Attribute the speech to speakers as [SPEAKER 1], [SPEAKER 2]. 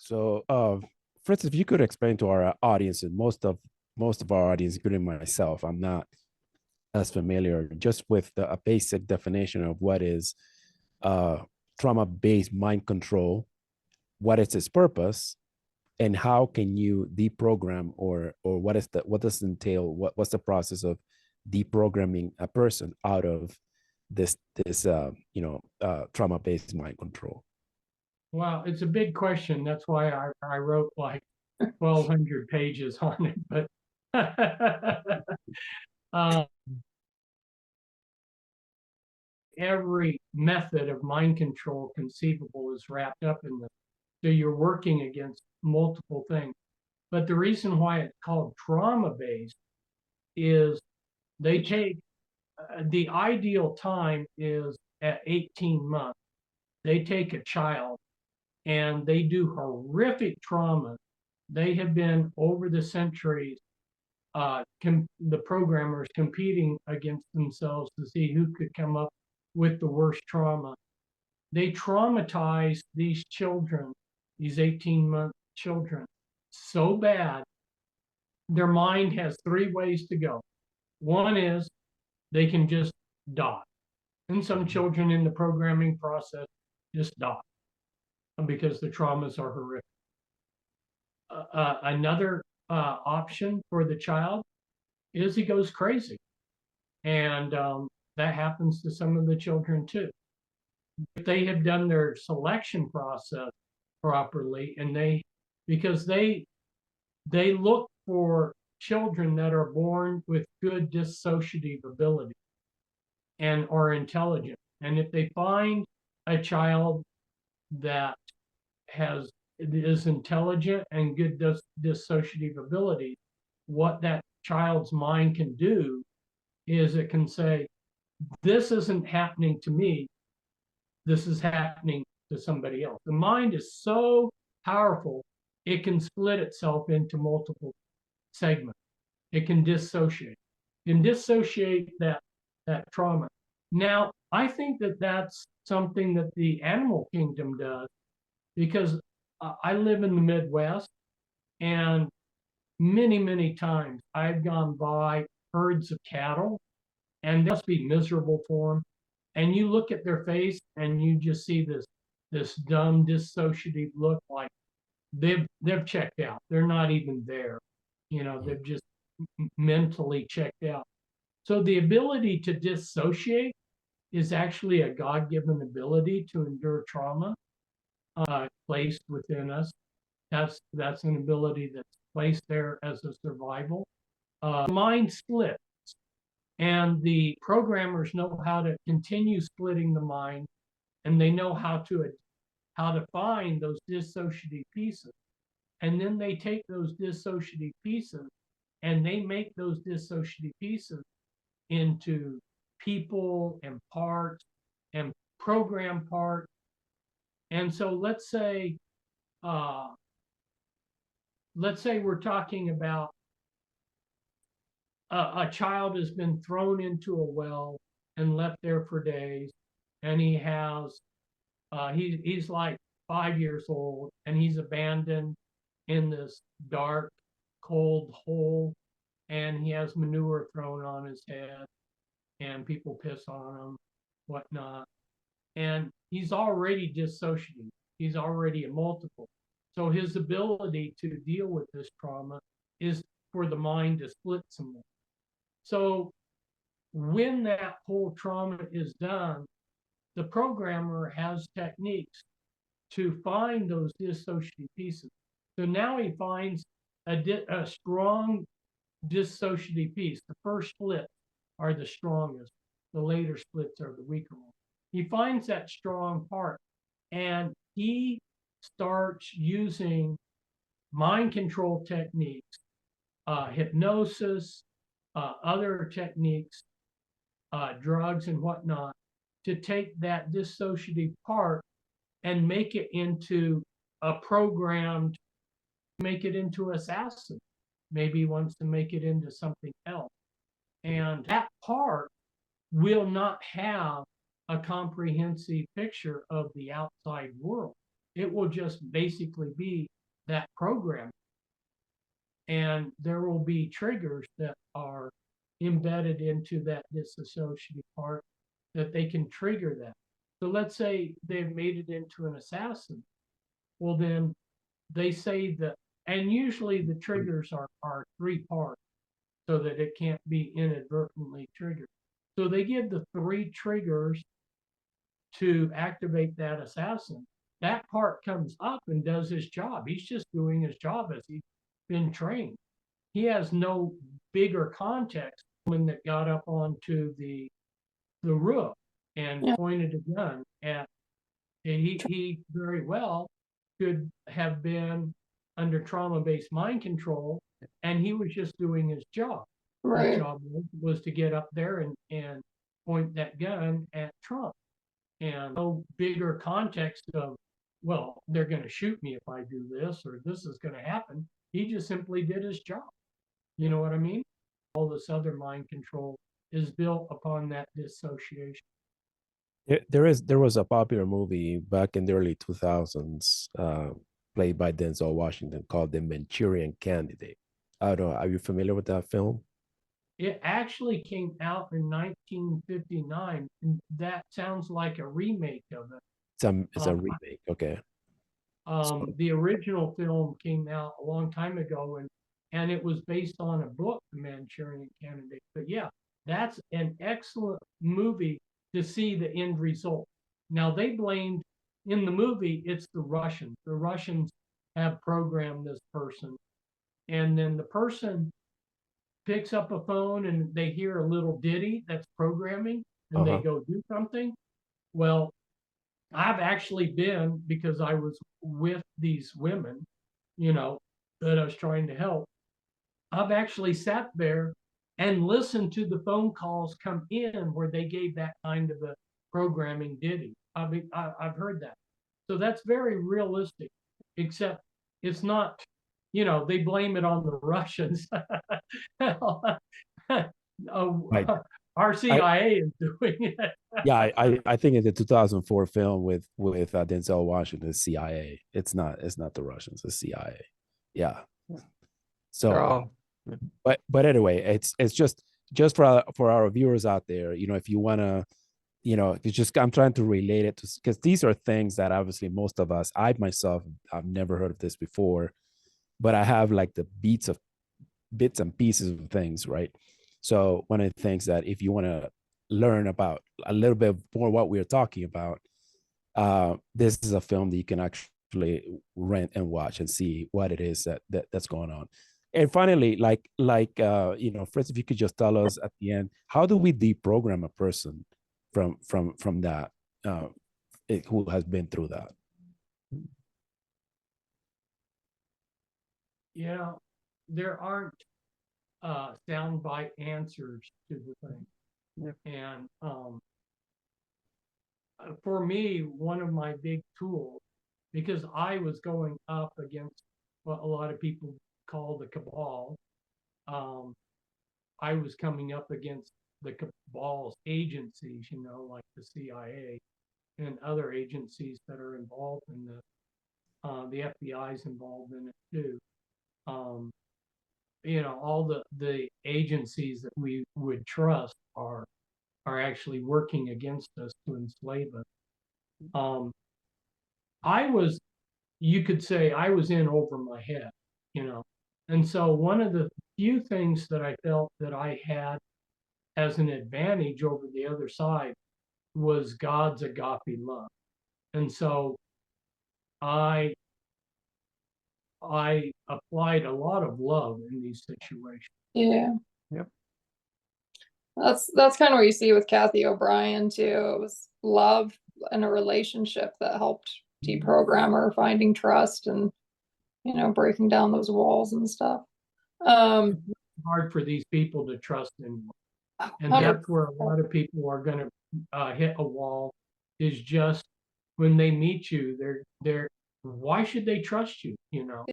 [SPEAKER 1] So, Fritz, if you could explain to our audience, and most of our audience, including myself, I'm not as familiar, just with a basic definition of what is uh, trauma-based mind control, what is its purpose, and how can you deprogram, or what does it entail? What's the process of deprogramming a person out of this trauma-based mind control?
[SPEAKER 2] Well, it's a big question. That's why I wrote like 1,200 pages on it. But uh, every method of mind control conceivable is wrapped up in this. So you're working against multiple things. But the reason why it's called trauma-based is they take the ideal time is at 18 months. They take a child and they do horrific trauma. They have been over the centuries, the programmers competing against themselves to see who could come up with the worst trauma. They traumatize these children, these 18-month children, so bad, their mind has three ways to go. One is they can just die. And some children in the programming process just die because the traumas are horrific. Another option for the child is he goes crazy. And that happens to some of the children too. If they have done their selection process properly, and because they look for children that are born with good dissociative ability and are intelligent. And if they find a child that is intelligent and good dissociative ability, what that child's mind can do is it can say, this isn't happening to me, this is happening to somebody else. The mind is so powerful, it can split itself into multiple segments. It can dissociate. It can dissociate that trauma. Now, I think that that's something that the animal kingdom does, because I live in the Midwest, and many, many times I've gone by herds of cattle, and they must be miserable for them. And you look at their face, and you just see this dumb, dissociative look, like they've checked out. They're not even there. They've just mentally checked out. So the ability to dissociate is actually a God-given ability to endure trauma placed within us. That's an ability that's placed there as a survival. Mind split, and the programmers know how to continue splitting the mind, and they know how to find those dissociative pieces. And then they take those dissociative pieces and they make those dissociative pieces into people and parts and program parts. And so let's say we're talking about a child has been thrown into a well and left there for days, and he's like 5 years old, and he's abandoned in this dark, cold hole, and he has manure thrown on his head, and people piss on him, whatnot. And he's already dissociative. He's already a multiple. So his ability to deal with this trauma is for the mind to split some more. So when that whole trauma is done, the programmer has techniques to find those dissociative pieces. So now he finds a strong dissociative piece. The first splits are the strongest. The later splits are the weaker ones. He finds that strong part, and he starts using mind control techniques, hypnosis, other techniques, drugs and whatnot, to take that dissociative part and make it into a programmed, make it into assassin. Maybe he wants to make it into something else. And that part will not have a comprehensive picture of the outside world. It will just basically be that program. And there will be triggers that are embedded into that disassociative part that they can trigger that. So let's say they've made it into an assassin. Well, then they say that, and usually the triggers are 3 parts so that it can't be inadvertently triggered. So they give the 3 triggers to activate that assassin. That part comes up and does his job. He's just doing his job as he's been trained. He has no bigger context when that got up onto the roof and pointed a gun at, and he very well could have been under trauma-based mind control, and he was just doing his job.
[SPEAKER 3] Right.
[SPEAKER 2] His job was to get up there and point that gun at Trump. And no bigger context of, well, they're going to shoot me if I do this, or this is going to happen. He just simply did his job. You know what I mean? All this other mind control is built upon that dissociation.
[SPEAKER 1] There was a popular movie back in the early 2000s, played by Denzel Washington, called The Manchurian Candidate. I don't know. Are you familiar with that film?
[SPEAKER 2] It actually came out in 1959, and that sounds like a remake of it.
[SPEAKER 1] It's a remake. Okay.
[SPEAKER 2] The original film came out a long time ago, and it was based on a book, The Manchurian Candidate. But yeah, that's an excellent movie to see the end result. Now, they blamed, in the movie, it's the Russians. The Russians have programmed this person. And then the person picks up a phone and they hear a little ditty that's programming, and they go do something. Well, I've actually been, because I was with these women, you know, that I was trying to help. I've actually sat there and listened to the phone calls come in where they gave that kind of a programming ditty. I've heard that. So that's very realistic, except it's not, you know, they blame it on the Russians.
[SPEAKER 1] Right.
[SPEAKER 2] Our CIA is doing it.
[SPEAKER 1] Yeah, I think in the 2004 film with Denzel Washington, CIA. It's not the Russians, it's CIA. Yeah. So, but anyway, it's just for our viewers out there, you know, if you want to, you know, it's just, I'm trying to relate it to, because these are things that obviously most of us, I myself, I've never heard of this before, but I have like the bits and pieces of things, right? So one of the things that if you want to learn about a little bit more what we're talking about, this is a film that you can actually rent and watch and see what it is that's going on. And finally, like you know, Fritz, if you could just tell us at the end, how do we deprogram a person from that, who has been through that?
[SPEAKER 2] You know, there aren't soundbite answers to the thing.
[SPEAKER 3] Yep.
[SPEAKER 2] And for me, one of my big tools, because I was going up against what a lot of people call the cabal, I was coming up against the cabal's agencies, you know, like the CIA and other agencies that are involved in the FBI is involved in it too. You know, all the agencies that we would trust are actually working against us to enslave us. You could say I was in over my head, you know. And so one of the few things that I felt that I had as an advantage over the other side was God's agape love. And so I applied a lot of love in these situations.
[SPEAKER 3] Yeah.
[SPEAKER 1] Yep.
[SPEAKER 3] That's kind of what you see with Kathy O'Brien too. It was love and a relationship that helped deprogram her, finding trust and, you know, breaking down those walls and stuff.
[SPEAKER 2] It's hard for these people to trust anyone. And that's where a lot of people are going to hit a wall, is just when they meet you, they're why should they trust you, you know?